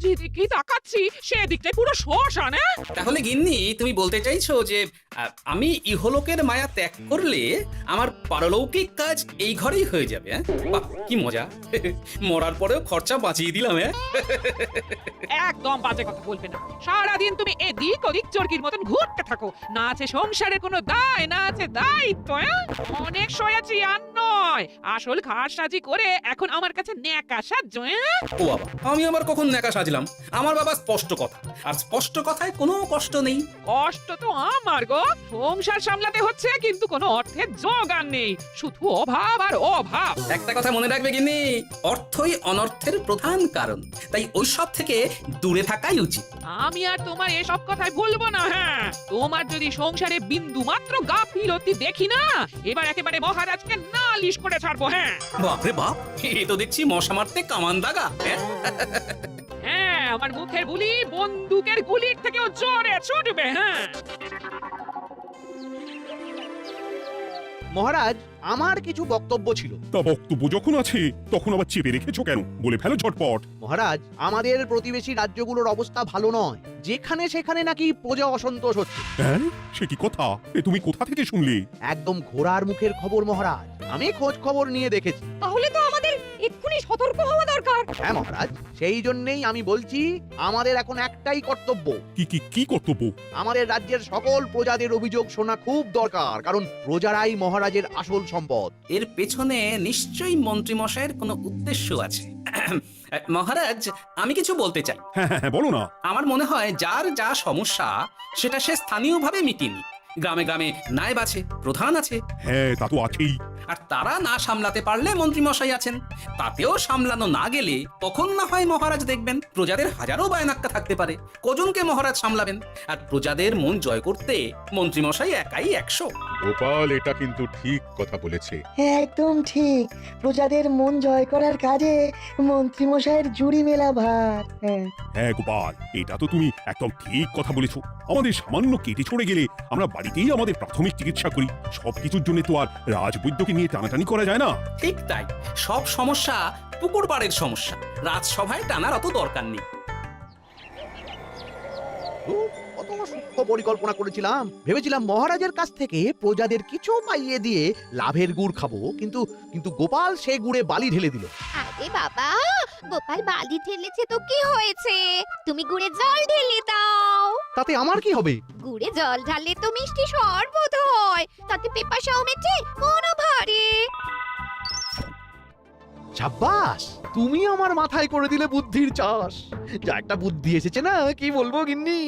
যেদিকেই তাকাচ্ছি সেদিকটাই পুরো শ্মশান। তাহলে গিন্নি তুমি বলতে চাইছো যে আমি ইহলোকের মায়া ত্যাগ করলে আমার পারলৌকিক কাজ এই ঘরেই হয়ে যাবে? বাহ কি মজা! মরার পরেও খরচা বাঁচিয়ে দিলাম। একদম বাজে কথা বলবে না। সারাদিন তুমি এদিক ওদিক চরকির মতন ঘুরতে থাকো, না আছে সংসারের কোনো দায়, না আছে দায়িত্ব। অনেক সয়েছি আর নয়, আসল ঘাস সাজি করে এখন আমার কাছে ন্যাকা সাজ্য। ও বাবা, আমি আবার কখন ন্যাকা সাজলাম? আমার বাবা স্পষ্ট কথা, আর স্পষ্ট কথায় কোনো কষ্ট নেই। কষ্ট তো আমার গো, সংসার সামলাতে হচ্ছে কিন্তু কোনো অর্থের জোগান নেই, শুধু অভাব আর অভাব। একটা কথা মনে রাখবে গিন্নি, অর্থই অনর্থের প্রধান কারণ, তাই ওইসব থেকে দূরে থাকাই উচিত। আমি আর তোমার এসব কথাই বলবো না। হ্যাঁ, তোমার যদি সংসারে বিন্দু মাত্র গাফিলতি দেখি না, এবার একেবারে মহারাজকে নালিশ করে ছাড়বো। হ্যাঁ বাপরে বাপ, এ তো দেখছি মশা মারতে কামান দাগা। হ্যাঁ, আমার মুখের বুলি বন্দুকের গুলির থেকেও জোরে ছুটবে। হ্যাঁ মহারাজ, আমার কিছু বক্তব্য ছিল। তা বক্তব্য যখন আছে তখন আবার চেপে রেখেছো কেন? বলে ফেলো ঝটপট। মহারাজ, আমাদের প্রতিবেশী রাজ্যগুলোর অবস্থা ভালো নয়, যেখানে সেখানে নাকি প্রজা অসন্তোষ হচ্ছে। হ্যাঁ, সে কি কথা? এ তুমি কোথা থেকে শুনলে? একদম ঘোড়ার মুখের খবর মহারাজ, আমি খোঁজ খবর নিয়ে দেখেছি। তাহলে তো আমাদের এক্ষুনি সতর্ক হওয়া দরকার। হ্যাঁ মহারাজ, সেই জন্যই আমি বলছি আমাদের এখন একটাই কর্তব্য। কি কর্তব্য? আমাদের রাজ্যের সকল প্রজাদের অভিযোগ শোনা খুব দরকার, কারণ প্রজারাই মহারাজের আসল সম্পদ। এর পেছনে নিশ্চয়ই মন্ত্রী মশাইয়ের কোনো উদ্দেশ্য আছে। মহারাজ, আমি কিছু বলতে চাই। হ্যাঁ, বলো না। আমার মনে হয় যার যা সমস্যা সেটা সে স্থানীয়ভাবে মিটিনি। গ্রামে গ্রামে নায়েব আছে, প্রধান আছে। হ্যাঁ, তা তো আছেই। আর তারা না সামলাতে পারলে মন্ত্রী মশাই আছেন। তাতেও সামলানো না গেলে তখন না হয় মহারাজ দেখবেন। প্রজাদের হাজারো বায়নাক্কা থাকতে পারে, কজনকে মহারাজ সামলাবেন? আর প্রজাদের মন জয় করতে মন্ত্রী মশাই একাই 100। গোপাল এটা কিন্তু ঠিক কথা বলেছে। একদম ঠিক। প্রজাদের মন জয় করার কাজে মন্ত্রীমশাইয়ের জুড়ি মেলা ভার। হ্যাঁ গোপাল, এটা তো তুমি একদম ঠিক কথা বলেছো। আমাদের সামান্য কেটে ছড়ে গেলে আমরা বাড়িতেই আমাদের প্রাথমিক চিকিৎসা করি। সবকিছুর জন্য তো আর রাজবৈদ্যকে নিয়ে টানাটানি করা যায় না। ঠিক তাই, সব সমস্যা পুকুর পাড়ের সমস্যা, রাজসভায় টানার অত দরকার নেই। কত সূক্ষ্ম পরিকল্পনা করেছিলাম, ভেবেছিলাম মহারাজের কাছ থেকে প্রজাদের কিছু পাইয়ে দিয়ে লাভের গুড় খাবো, কিন্তু কিন্তু গোপাল সে গুড়ে বালি ঢেলে দিল। আরে বাবা, গোপাল বালি ঢেলেছে তো কি হয়েছে? তুমি গুড়ে জল ঢেলে দাও। তাতে আমার কি হবে? গুড়ে জল ঢাললে তো মিষ্টি শরবত হয়, তাতে পেপাসাও মেটে, মনও ভরে। সাব্বাস, তুমি আমার মাথায় করে দিলে বুদ্ধির চাষ। যা একটা বুদ্ধি এসেছে না, কি বলবো গিন্নি।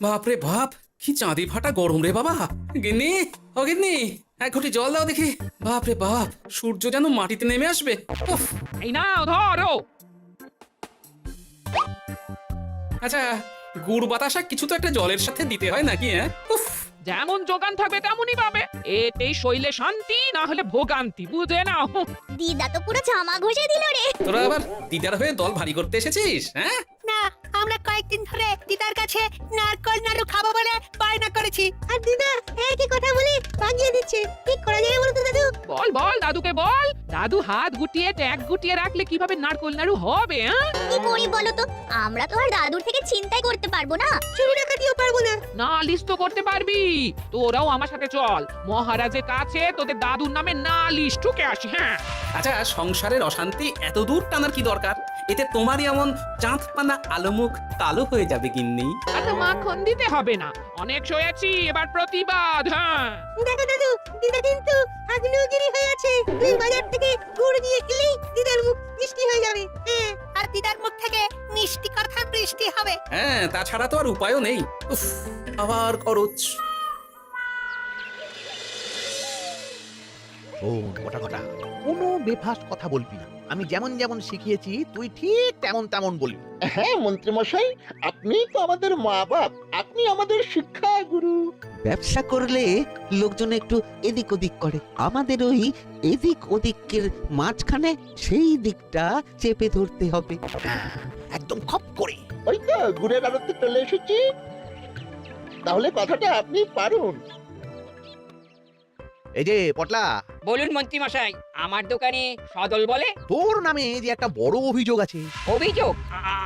বাপরে বাপ, কি চাঁদি ফাটা গরম রে বাবা। গিন্নি, ও গিন্নি, এক ঘটি জল দাও দেখি। বাপরে বাপ, সূর্য যেন মাটিতে নেমে আসবে। উফ। এই নাও ধরো। আচ্ছা, গুড় বাতাসা কিছু তো একটা জলের সাথে দিতে হয় নাকি? উফ। যেমন যোগান থাকবে তেমনই পাবে, এতেই শৈলে শান্তি, না হলে ভোগান্তি, বুঝে নাও। দিদা তো পুরো জামা ঘষে দিল রে। তোরা আবার দিদার হয়ে দল ভারী করতে এসেছিস? হ্যাঁ, না, আমরা কয়েকদিন ধরে দিদার কাছে নারকল নাড়ু খাবো বলে বায়না করেছি। আর দিদা একই কথা বলে ভাঙিয়ে দিচ্ছে। কি করা যায় বলো তো দাদু? বল বল দাদুকে বল। দাদু হাত গুটিয়ে ট্যাগ গুটিয়ে রাখলে কিভাবে নারকোল নাড়ু হবে? কি করি বলো তো? আমরা তো আর দাদুর থেকে চিন্তাই করতে পারবো না, চুরি ডাকাতিও পারবো না। নালিশ তো করতে পারবি। তোরাও আমার সাথে চল, মহারাজের কাছে তোদের দাদুর নামে নালিশ ঠুকে আসি। হ্যাঁ, আচ্ছা, সংসারের অশান্তি এত দূর টানার কি দরকার? এতে তোমারই এমন চাঁদপানা আলোমুখ কালো হয়ে যাবে গিন্নি। এত মাখন দিতে হবে না, অনেক সয়েছি, এবার প্রতিবাদ। হ্যাঁ, দেখো দাদু, দিদা কিন্তু আগ্নেয়গিরি হয়ে আছে। তুই বাজার থেকে গুড় নিয়ে গেলেই দিদার মুখ মিষ্টি হয়ে যাবে। আর দিদার মুখ থেকে মিষ্টি কথার বৃষ্টি হবে। হ্যাঁ, তাছাড়া তো আর উপায়ও নেই। উফ, আবার খরচ। শোন গোটা গোটা, কোনো বেফাস কথা বলবি না। আমি যেমন যেমন শিখিয়েছি তুই ঠিক তেমন তেমন বলবি। হ্যাঁ মন্ত্রী মশাই, আপনি তো আমাদের মা বাপ, আপনি আমাদের শিক্ষা গুরু। ব্যবসা করলে লোকজন একটু এদিক ওদিক করে, আমাদের ওই এদিক ওদিকের মাঝখানে সেই দিকটা চেপে ধরতে হবে। একদম খপ করে। ওই তো গুড়ের আড়তে চলে এসেছি, তাহলে কথাটা আপনি পারুন। এই যে পটলা, বলুন মন্ত্রী মশাই, আমার দোকানে সদল বলে তোর নামে যে একটা বড় অভিযোগ আছে। অভিযোগ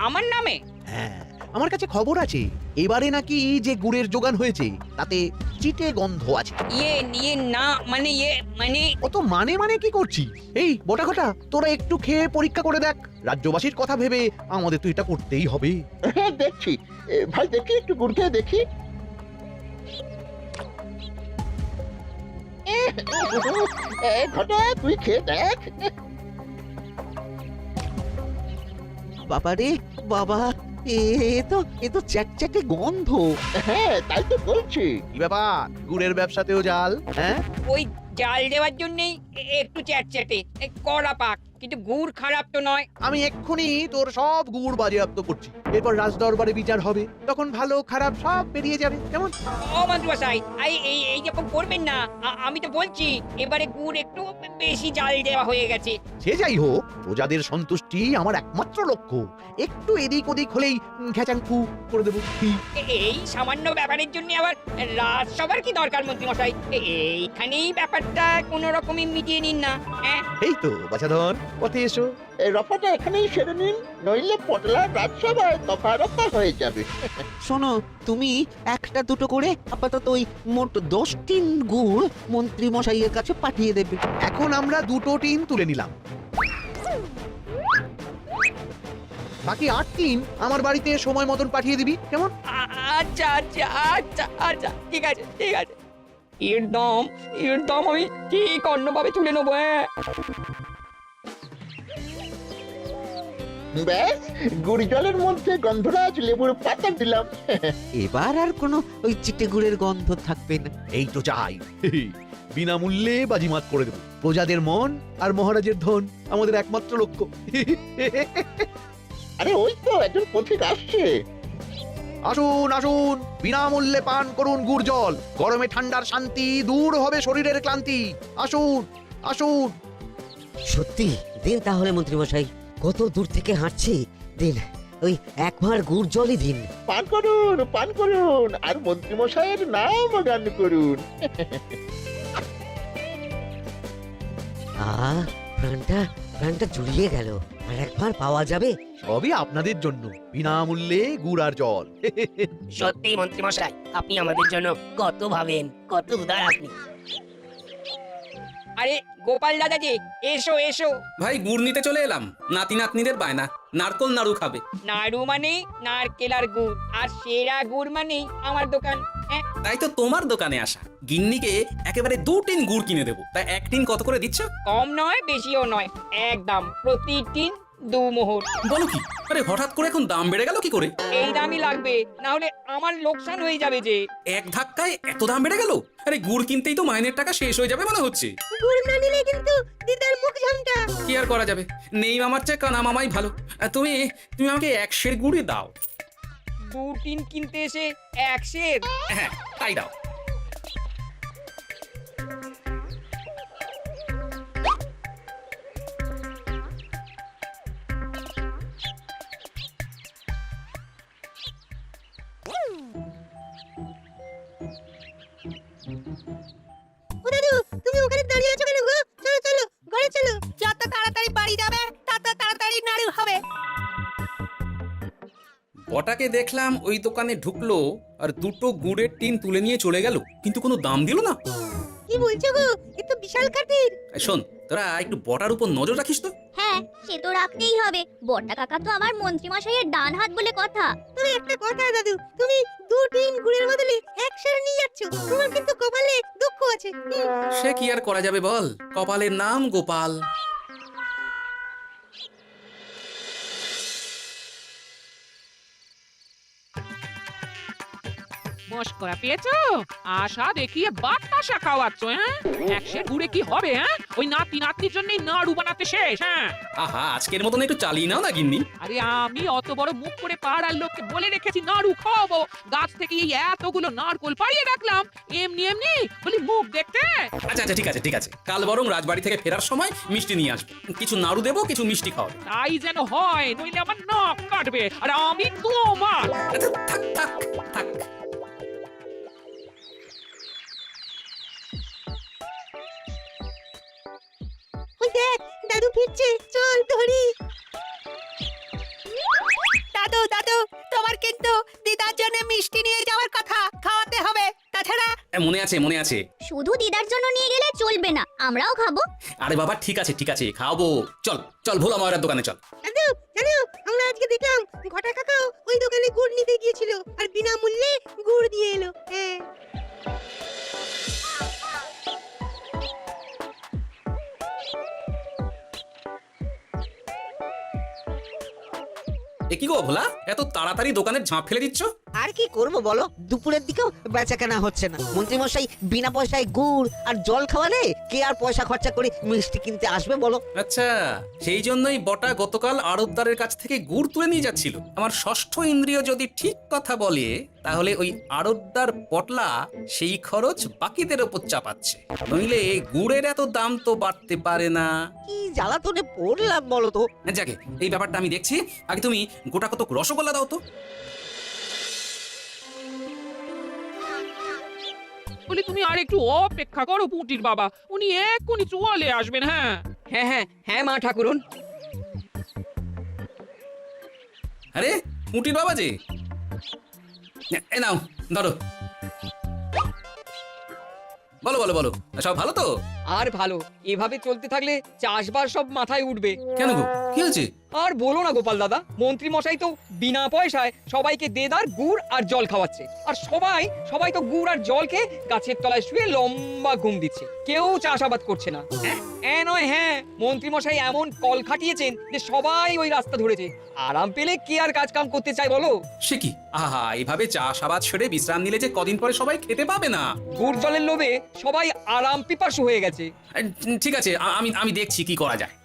আমার নামে? হ্যাঁ, আমার কাছে খবর আছে এবারে নাকি যে গুড়ের যোগান হয়েছে তাতে চিটে গন্ধ আছে। ইয়ে না মানে মানে অত মানে কি করছি? এই বটাঘটা, তোরা একটু খেয়ে পরীক্ষা করে দেখ। রাজ্যবাসীর কথা ভেবে আমাদের তো এটা করতেই হবে। হ্যাঁ দেখছি। ভাই দেখি, একটু গুড় খেয়ে দেখি। ঘটা, তুই খেয়ে দেখ। বাবা রে বাবা, এ তো চ্যাটচ্যাটে গন্ধ। হ্যাঁ তাই তো বলছি। কি ব্যাপার, গুড়ের ব্যবসাতেও জাল? হ্যাঁ, ওই জাল দেওয়ার জন্যই একটু চ্যাটচ্যাটে কড়া পাক, কিন্তু গুড় খারাপ তো নয়। আমি এক্ষুনি তোর সব গুড় বাজেয়াপ্ত করছি, এরপর রাজদরবারে বিচার হবে, তখন ভালো খারাপ সব বেরিয়ে যাবে। কেমন? ও মন্ত্রী মশাই, এই যখন করবেন না, আমি তো বলছি এবারে গুড় একটু বেশি জাল দেওয়া হয়ে গেছে। সে যাই হোক, প্রজাদের সন্তুষ্টি আমার একমাত্র লক্ষ্য। একটু এদিক ওদিক হলেই ঘ্যাচাংফু করে দেবো। কি? এই সামান্য ব্যাপারের জন্য আবার রাজসভার কি দরকার মন্ত্রী মশাই? এইখানেই ব্যাপারটা কোনো রকমই মিটিয়ে নিন না। হ্যাঁ, এই তো বাছাধন, পথে এসো। এই রফাটা এখানেই সেরে নিন, নইলে পটলা রাজসভায় দফা রফা হয়ে যাবে। শোনো, তুমি একটা দুটো করে আপাতত ওই মোট 10 টিন গুড় মন্ত্রী মশাইয়ের কাছে পাঠিয়ে দেবে। এখন আমরা 2 টিন তুলে নিলাম, বাকি 8 টিন আমার বাড়িতে সময় মতন পাঠিয়ে দিবি। কেমন? আচ্ছা আচ্ছা আচ্ছা আচ্ছা, ঠিক আছে ঠিক আছে। এর দাম আমি ঠিক অন্যভাবে তুলে নেবো। হ্যাঁ, ব্যাস, গুড় জলের মধ্যে গন্ধরাজ লেবুর পাতা দিলাম। এবার আর কোনো ওই চিটে গুড়ের গন্ধ থাকবে না। এই তো চাই। বিনামূল্যে বাজিমাত করে দেবো। প্রজাদের মন আর মহারাজের ধন আমাদের একমাত্র লক্ষ্য। আরে ওই তো একজন পথিক আসছে। আসুন আসুন, বিনামূল্যে পান করুন গুড় জল। গরমে ঠান্ডার শান্তি, দূর হবে শরীরের ক্লান্তি। আসুন আসুন। সত্যি দিন তাহলে মন্ত্রী মশাই, কত দূর থেকে হাঁটছি, দিন ওই এক ভাঁড় গুড় জলই দিন। পান করুন, আর মন্ত্রী মশাইয়ের নাম গান করুন। প্রাণটা জুড়িয়ে গেল। আর এক ভাঁড় পাওয়া যাবে? সবই আপনাদের জন্য, বিনামূল্যে গুড় আর জল। সত্যি মন্ত্রী মশাই, আপনি আমাদের জন্য কত ভাবেন, কত উদার আপনি। আরে গোপাল দাদা যে, এসো এসো। ভাই গুড় নিতে চলে এলাম, নাতি নাতনিদের বায়না নারকল নাড়ু খাবে। নাড়ু মানে নারকেল আর গুড়, আর সেরা গুড় মানে আমার দোকান। হ্যাঁ, তাই তো তোমার দোকানে আসা। গিন্নিকে একেবারে 2 টিন গুড় কিনে দেবো, তাই 1 টিন কত করে দিচ্ছ? কম নয় বেশিও নয়, একদম প্রতি টিন 2 মোহর। বলো কি? আরে হঠাৎ করে এখন দাম বেড়ে গেল কি করে? এই দামই লাগবে, না হলে আমার লোকসান হয়ে যাবে যে। এক ধাক্কায় এত দাম বেড়ে গেল? আরে গুড় কিনতেই তো মাইনের টাকা শেষ হয়ে যাবে মনে হচ্ছে। গুড় না নিলে কিন্তু দিদার মুখ ঝামটা। কি আর করা যাবে, নেই মামার চেয়ে কানা মামাই ভালো। তুমি আমাকে 1 সের গুড়ই দাও। 2 টিন কিনতে এসে 1 সের? হ্যাঁ তাই দাও। ও দাদু, তুমি ওখানে দাঁড়িয়ে আছো কেন গো? চলো চলো, ঘরে চলো। যত তাড়াতাড়ি বাড়ি যাবে তত তাড়াতাড়ি নাড়ু হবে। বটাকে দেখলাম ওই দোকানে ঢুকলো আর 2টো গুড়ের টিন তুলে নিয়ে চলে গেল, কিন্তু কোনো দাম দিল না। কি বলছো গো? এ তো বিশাল খাতির। এই শোন, তোরা একটু বটার উপর নজর রাখিস তো। হ্যাঁ, সে তো রাখতেই হবে। বড়টা কাকা তো আমার মন্ত্রী মশাইয়ের ডান হাত বলে কথা। তবে একটা কথা দাদু, তুমি 2 টিন গুড়ের বদলে 1 সের নিয়ে যাচ্ছ। তোমার কিন্তু কপালে দুঃখ আছে। সে কি আর করা যাবে বল, কপালের নাম গোপাল। মস্করা পেয়েছো? আশা দেখিয়ে বাতাসা খাওয়াচ্ছ। হ্যাঁ, 1 সের গুড়ে কি হবে? হ্যাঁ, ওই নাতি নাতনির জন্যই নাড়ু বানাতে শেষ। হ্যাঁ, আহা, আজকের মতন একটু চালিয়ে নাও না গিন্নি। আরে আমি অত বড় মুখ করে পাড়ার লোককে বলে রেখেছি নাড়ু খাওয়াবো, গাছ থেকে এই এতগুলো নারকোল পাড়িয়ে রাখলাম, এমনি এমনি বলি মুখ দেখতে। আচ্ছা আচ্ছা, ঠিক আছে ঠিক আছে, কাল বরং রাজবাড়ি থেকে ফেরার সময় মিষ্টি নিয়ে আসবো। কিছু নাড়ু দেবো, কিছু মিষ্টি খাওয়াবো। তাই যেন হয়, নইলে আমার নাক কাটবে আর আমি তোমার। আচ্ছা, থাক থাক থাক। দাদু ফিরছে, চল ধরি। দাদু দাদু, তোমার কিন্তু দিদার জন্য মিষ্টি নিয়ে যাওয়ার কথা, খাওয়াতে হবে। তাছাড়া মনে আছে মনে আছে। শুধু দিদার জন্য নিয়ে গেলে চলবে না, আমরাও খাবো। আরে বাবা ঠিক আছে খাওয়াবো। চল চল ভোলা ময়রার দোকানে চল। দাদু জানো, আমরা আজকে দেখলাম ঘটা কাকাও ওই দোকানে গুড় নিতে গিয়েছিল আর বিনামূল্যে গুড় দিয়ে এলো। হ্যাঁ, এ কি গো ভোলা, এত তাড়াতাড়ি দোকানের ঝাঁপ ফেলে দিচ্ছ? আর কি করব বলো, দুপুরের দিকেও বেচা কেনা হচ্ছে না। মন্ত্রী মশাই বিনা পয়সায় গুড় আর জল খাওয়ালে কে আর পয়সা খরচা করে মিষ্টি কিনতে আসবে বলো? আচ্ছা, সেই জন্যই বটা গতকাল আড়তদারের কাছ থেকে গুড় তুলে নিয়ে যাচ্ছিল। আমার ষষ্ঠ ইন্দ্রিয় যদি ঠিক কথা বলে, তাহলে ওই আড়তদার পটলা সেই খরচ বাকিদের ওপর চাপাচ্ছে। নইলে গুড়ের এত দাম তো বাড়তে পারে না। কি জ্বালাতনে পড়লাম বলো তো। যাকে এই ব্যাপারটা আমি দেখছি, আগে তুমি গোটা কত রসগোল্লা দাও তো। বলি তুমি আর একটু অপেক্ষা করো পুটির বাবা, উনি এক্ষুনি চলে আসবেন। হ্যাঁ হ্যাঁ হ্যাঁ হ্যাঁ মা ঠাকুরন। আরে মুটির বাবা যে, এ নাও ধরো। বলো বলো বলো, সব ভালো তো? আর ভালো, এভাবে চলতে থাকলে চাষবাস সব মাথায় উঠবে। কেন গো, কি হয়েছে? আর বলো না গোপাল দাদা, মন্ত্রী মশাই তো বিনা পয়সায় সবাইকে দেদার গুড় আর জল খাওয়াচ্ছে। আর সবাই তো গুড় আর জল খেয়ে গাছের তলায় শুয়ে লম্বা ঘুম দিচ্ছে, কেউ চাষাবাদ করছে না। নয় হ্যাঁ, মন্ত্রী মশাই এমন কল খাটিয়েছেন যে সবাই ওই রাস্তা ধরেছে। আরাম পেলে কে আর কাজ কাম করতে চায় বলো? সে কি, আহা, এইভাবে চাষাবাদ ছেড়ে বিশ্রাম নিলে যে কদিন পরে সবাই খেতে পাবে না। গুড় জলের লোভে সবাই আরাম পিপাসু হয়ে গেছে। ঠিক আছে, আমি দেখছি কি করা যায়।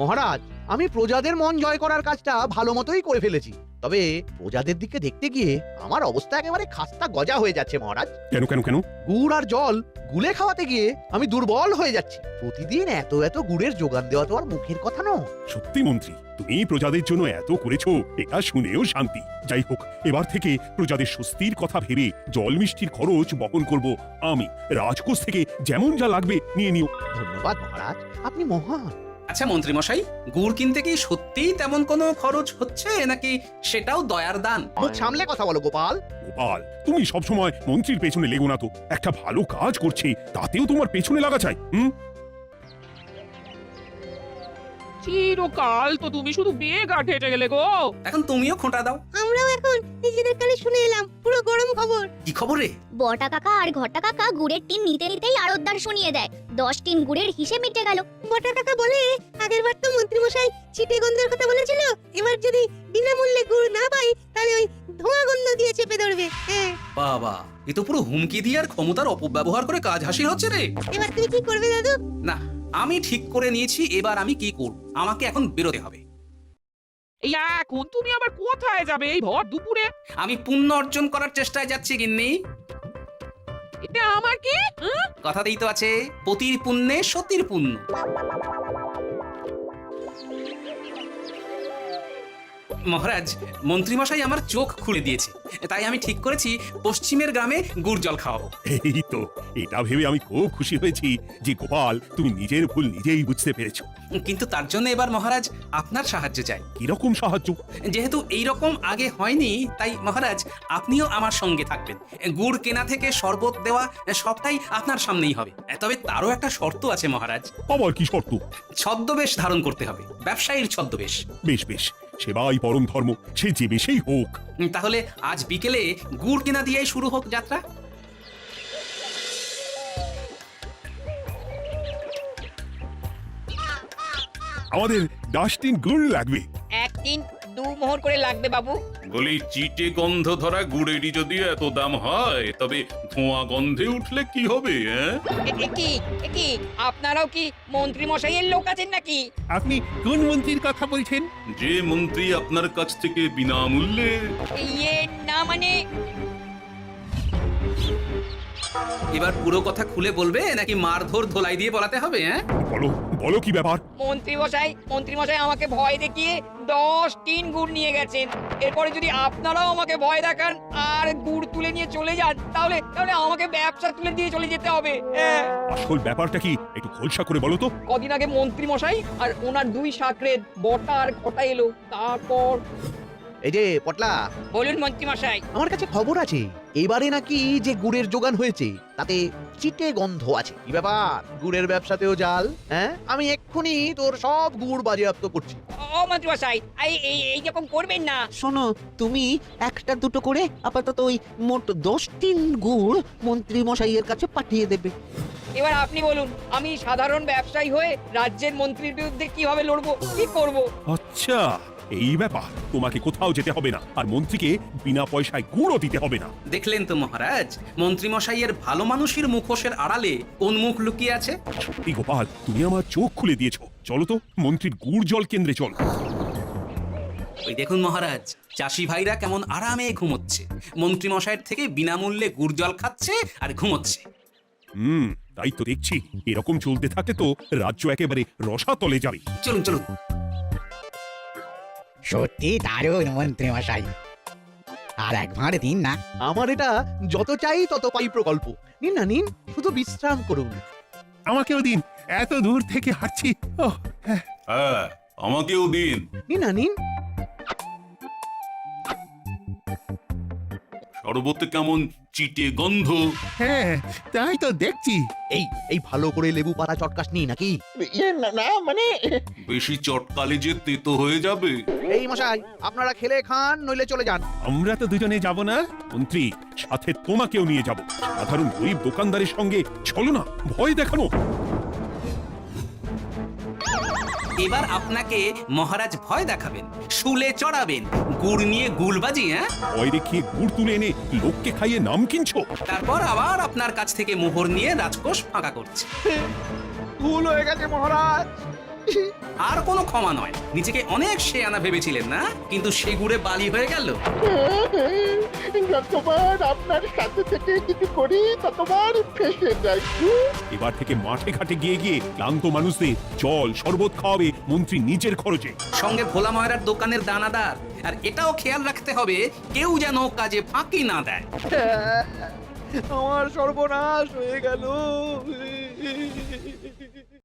মহারাজ, আমি প্রজাদের মন জয় করার কাজটা ভালো মতোই করে ফেলেছি। তবে প্রজাদের দিকে দেখতে গিয়ে আমার অবস্থা একেবারে খাস্তা গজা হয়ে যাচ্ছে মহারাজ। কেন কেন কেন? গুড় আর জল গুলে খাওয়াতে গিয়ে আমি দুর্বল হয়ে যাচ্ছি। প্রতিদিন এত এত গুড়ের যোগান দেওয়া তো আর মুখের কথা নয়। সত্যি মন্ত্রী, তুমি প্রজাদের জন্য এত করেছো, এটা শুনেও শান্তি। যাই হোক, এবার থেকে প্রজাদের স্বস্তির কথা ভেবে জল মিষ্টির খরচ বহন করব আমি। রাজকোষ থেকে যেমন যা লাগবে নিয়ে নিও। ধন্যবাদ মহারাজ, আপনি মহান। আচ্ছা মন্ত্রী মশাই, গুড় কিনতে কি সত্যিই তেমন কোনো খরচ হচ্ছে, নাকি সেটাও দয়ার দান? মুখ সামলে কথা বলো গোপাল। গোপাল, তুমি সবসময় মন্ত্রীর পেছনে লেগো না তো। একটা ভালো কাজ করছে, তাতেও তোমার পেছনে লাগা চাই। চিরকাল তো তুমি শুধু বেগা ঘেটে গেলে গো। এখন তুমিও খোঁটা দাও। আমরাও এখন নিজেদের কানে শুনে এলাম পুরো গরম খবর। কি খবর রে? বটা কাকা আর ঘটা কাকা গুড়ের টিন নিতে নিতেই আড়তদার শুনিয়ে দেয় 10 টিন গুড়ের হিসেব মিটে গেল। বটা কাকা বলে, আগের বার তো মন্ত্রী মশাই চিটে গন্ধের কথা বলেছিল, এবার যদি বিনামূল্যে গুড় না পাই তাহলে ওই ধোঁয়া গন্ধ দিয়ে চেপে ধরবে। হ্যাঁ বাবা, এ তো পুরো হুমকি দিয়ে আর ক্ষমতার অপব্যবহার করে কাজ হাসিল হচ্ছে রে। এবার তুমি কি করবে দাদু? না, আমি ঠিক করে নিয়েছি এবার আমি কি করব। আমাকে এখন বেরোতে হবে। এই এখন তুমি আবার কোথায় যাবে এই ভর দুপুরে? আমি পুণ্য অর্জন করার চেষ্টায় যাচ্ছি গিন্নি। এটা আমার কি? কথাতেই তো আছে, পতির পুণ্যে সতীর পুণ্য। মহারাজ, মন্ত্রীমশাই আমার চোখ খুলে দিয়েছে, তাই আমি ঠিক করেছি পশ্চিমের গ্রামে গুড় জল খাওয়াবো। এই তো, এটা ভেবে আমি খুব খুশি হয়েছি যে গোপাল, তুমি নিজের ভুল নিজেই বুঝতে পেরেছো। কিন্তু তার জন্য এবার মহারাজ আপনার সাহায্য চাই। কিরকম সাহায্য? যেহেতু এইরকম আগে হয়নি, তাই মহারাজ আপনিও আমার সঙ্গে থাকবেন। গুড় কেনা থেকে শরবত দেওয়া সবটাই আপনার সামনেই হবে। তবে তারও একটা শর্ত আছে মহারাজ। আবার কি শর্ত? ছদ্মবেশ ধারণ করতে হবে, ব্যবসায়ীর ছদ্মবেশ। বেশ বেশ, সেবাই পরম ধর্ম, সে যে বেশেই হোক। তাহলে আজ বিকেলে গুড় কেনা দিয়েই শুরু হোক যাত্রা। আমাদের 10 টিন গুড় লাগবে। 1 টিন 2 মোহর করে লাগবে বাবু। বলি, চিটে গন্ধ ধরা গুড়েরই যদি এত দাম হয়, তবে ধোঁয়া গন্ধে উঠলে কি হবে? কি আপনারাও কি মন্ত্রী মশাইয়ের লোক আছেন নাকি? আপনি কোন মন্ত্রীর কথা বলছেন? যে মন্ত্রী আপনার কাছ থেকে বিনামূল্যে। ইয়ে না মানে, এবার পুরো কথা খুলে বলবে নাকি মারধর ধোলাই দিয়ে বলাতে হবে? বলো বলো, কি ব্যাপার? মন্ত্রী মশাই আমাকে ভয় দেখিয়ে 10 টিন গুড় নিয়ে গেছেন। এরপরে যদি আপনারাও আমাকে ভয় দেখান আর গুড় তুলে নিয়ে চলে যান তাহলে তাহলে আমাকে ব্যবসা তুলে দিয়ে চলে যেতে হবে। আসল ব্যাপারটা কি একটু খোলসা করে বলো তো। কদিন আগে মন্ত্রী মশাই আর ওনার 2 শাকরেদ বটা আর কটা এলো, তারপর এই যে পটলা, বলুন মন্ত্রী মশাই। আমার কাছে খবর আছে এবারে নাকি যে গুড়ের যোগান হয়েছে তাতে চিটে গন্ধ আছে। কি ব্যাপার, গুড়ের ব্যবসাতেও জাল? হ্যাঁ, আমি এক্ষুনি তোর সব গুড় বাজেয়াপ্ত করছি। ও মন্ত্রী মশাই, এই রকম করবেন না। শোনো, তুমি একটা দুটো করে আপাতত ওই মোট 10 টিন গুড় মন্ত্রী মশাইয়ের কাছে পাঠিয়ে দেবে। এবার আপনি বলুন, আমি সাধারণ ব্যবসায়ী হয়ে রাজ্যের মন্ত্রীর বিরুদ্ধে কিভাবে লড়বো, কি করব? আচ্ছা, এই ব্যাপার। তোমাকে কোথাও যেতে হবে না, আর মন্ত্রীকে বিনা পয়সায় গুড়ও দিতে হবে না। দেখলেন তো মহারাজ, মন্ত্রী মশাইয়ের ভালো মানুষের মুখোশের আড়ালে কোন মুখ লুকিয়ে আছে। সত্যি গোপাল, তুমি আমার চোখ খুলে দিয়েছো। চলো তো মন্ত্রীর গুড় জল কেন্দ্রে চলো। ওই দেখুন মহারাজ, চাষি ভাইরা কেমন আরামে ঘুমোচ্ছে। মন্ত্রী মশাইয়ের থেকে বিনামূল্যে গুড় জল খাচ্ছে আর ঘুমোচ্ছে। তাই তো দেখছি। এরকম চলতে থাকলে তো রাজ্য একেবারে রসাতলে যাবে। চলুন চলুন। সত্যি দারুণ মন্ত্রী মশাই, আর একবার দিন না। আমার এটা যত চাই তত পাই প্রকল্প। নিন না নিন, শুধু বিশ্রাম করুন। আমাকেও দিন, এত দূর থেকে হাঁটছি। হ্যাঁ, আমাকেও দিন। নিন না নিন। শরবতে কেমন চিটে গন্ধ। হ্যাঁ, তাই তো দেখছি। এই ভালো করে লেবু পাতা চটকাস নি নাকি? ইয়ে না না, মানে বেশি চটকালে যে তেতো হয়ে যাবে। এই মশাই, আপনারা খেলে খান, নইলে চলে যান। আমরা তো দুজনে যাব না মন্ত্রী, সাথে তোমাকেও নিয়ে যাব। সাধারণ গরিব দোকানদারের সঙ্গে চলো না, ভয় দেখানো। এবার আপনাকে মহারাজ ভয় দেখাবেন, শুলে চড়াবেন, গুড় নিয়ে গুলবাজি। হ্যাঁ, ভয় দেখিয়ে গুড় তুলে এনে লোককে খাইয়ে নাম কিনছো। তারপর আবার আপনার কাছ থেকে মোহর নিয়ে রাজকোষ ফাঁকা করছে। ভুল হয়ে গেছে মহারাজ। আর কোনো ক্ষমা নয়। নিজেকে অনেক শেয়ানা ভেবেছিলেন না, কিন্তু সে গুড়ে বালি হয়ে গেল। যতবার আপনার সাথে থেকে কিছু করি ততবার ফেসে যাই। এবার থেকে মাঠে ঘাটে গিয়ে গিয়ে ক্লান্ত মানুষদের জল শরবত খাওয়াবে মন্ত্রী নিজের খরচে। সঙ্গে ভোলা ময়রার দোকানের দানাদার। আর এটাও খেয়াল রাখতে হবে, কেউ যেন কাজে ফাঁকি না দেয়। আমার সর্বনাশ হয়ে গেল।